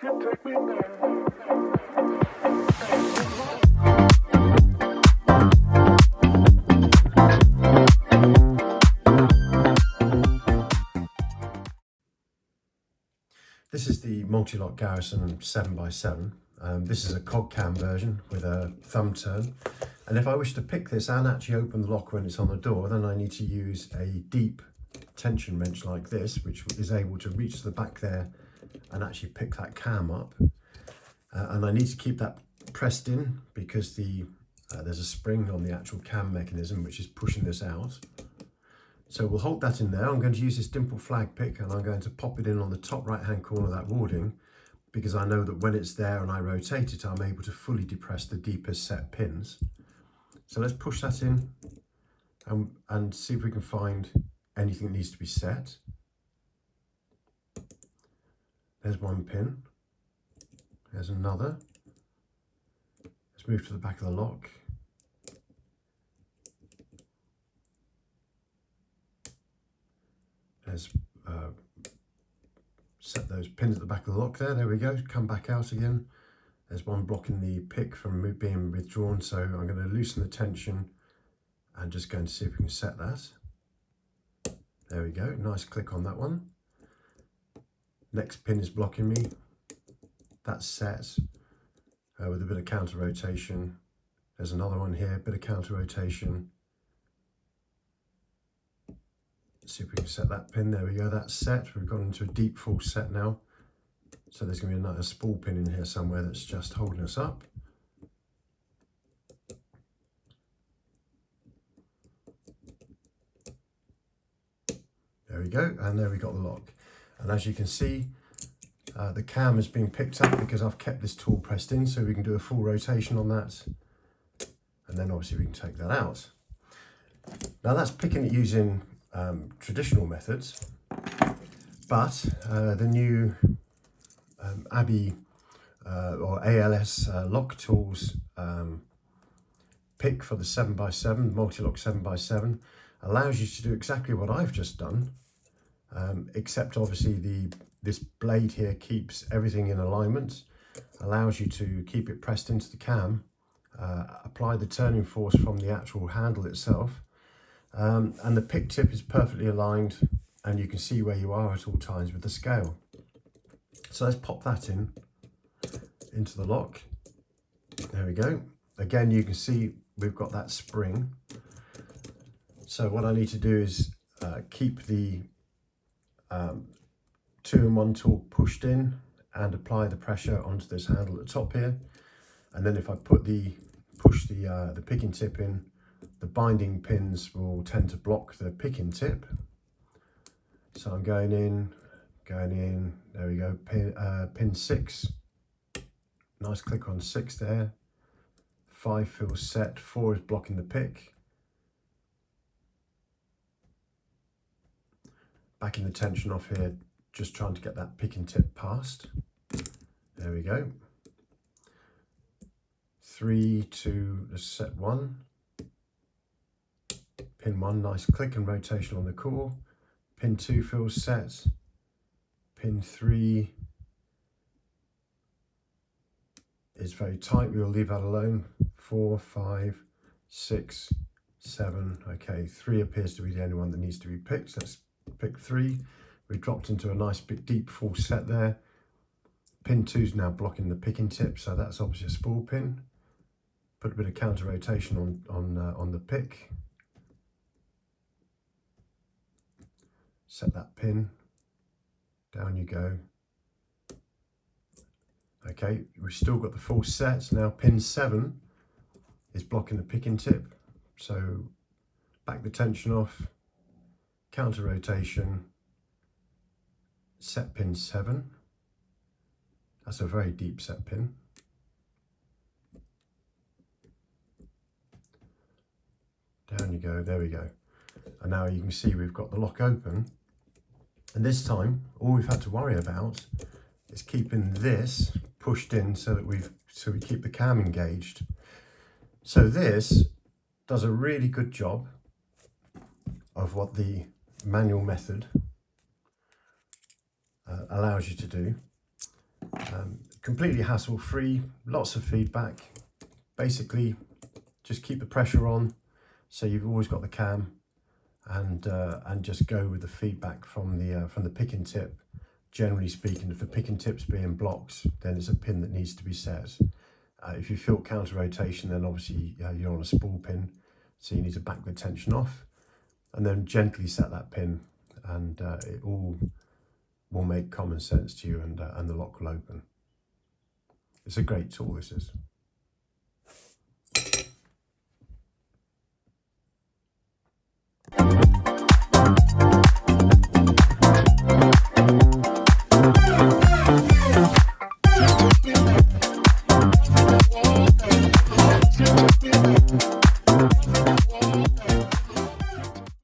This is the Mul-T-Lock Garrison 7x7. This is a cog cam version with a thumb turn. And if I wish to pick this and actually open the lock when it's on the door, then I need to use a deep tension wrench like this, which is able to reach to the back there and actually pick that cam up. And I need to keep that pressed in because there's a spring on the actual cam mechanism which is pushing this out. So we'll hold that in there. I'm going to use this dimple flag pick and I'm going to pop it in on the top right hand corner of that warding, because I know that when it's there and I rotate it, I'm able to fully depress the deepest set pins. So let's push that in and see if we can find anything that needs to be set. There's one pin. There's another. Let's move to the back of the lock. Let's set those pins at the back of the lock there. There we go. Come back out again. There's one blocking the pick from being withdrawn, so I'm going to loosen the tension and just going to see if we can set that. There we go. Nice click on that one. Next pin is blocking me. That's set with a bit of counter rotation. There's another one here, bit of counter rotation. See if we can set that pin. There we go, that's set. We've gone into a deep full set now. So there's going to be another spool pin in here somewhere that's just holding us up. There we go, and there we got the lock. And as you can see, the cam has been picked up because I've kept this tool pressed in, so we can do a full rotation on that. And then obviously we can take that out. Now that's picking it using traditional methods, but the new ABBY or ALS Lock Tools pick for the 7x7, Mul-T-Lock 7x7, allows you to do exactly what I've just done, except obviously this blade here keeps everything in alignment, allows you to keep it pressed into the cam, apply the turning force from the actual handle itself, and the pick tip is perfectly aligned and you can see where you are at all times with the scale. So let's pop that into the lock. There we go. Again, you can see we've got that spring. So what I need to do is keep the 2-in-1 tool pushed in and apply the pressure onto this handle at the top here. And then if I push the picking tip in, the binding pins will tend to block the picking tip. So I'm going in, there we go, pin 6. Nice click on 6 there. 5 feels set, 4 is blocking the pick. Backing the tension off here, just trying to get that picking tip past. There we go. 3, 2, let's set 1. Pin 1, nice click and rotation on the core. Pin 2 feels set. Pin 3 is very tight, we will leave that alone. 4, 5, 6, 7, okay, 3 appears to be the only one that needs to be picked. Let's pick 3. We dropped into a nice big deep full set there. Pin 2 is now blocking the picking tip, so that's obviously a spool pin. Put a bit of counter rotation on the pick. Set that pin, down you go. Okay, we've still got the full set. Now pin 7 is blocking the picking tip. So back the tension off, counter rotation, set pin 7. That's a very deep set pin. Down you go, there we go. And now you can see we've got the lock open. And this time, all we've had to worry about is keeping this pushed in so that we keep the cam engaged. So this does a really good job of what the manual method allows you to do. Completely hassle-free, lots of feedback. Basically, just keep the pressure on, so you've always got the cam, and just go with the feedback from the picking tip. Generally speaking, if the picking tip's being blocked, then it's a pin that needs to be set. If you feel counter rotation, then obviously you're on a spool pin, so you need to back the tension off, and then gently set that pin, and it all will make common sense to you, and the lock will open. It's a great tool, this is.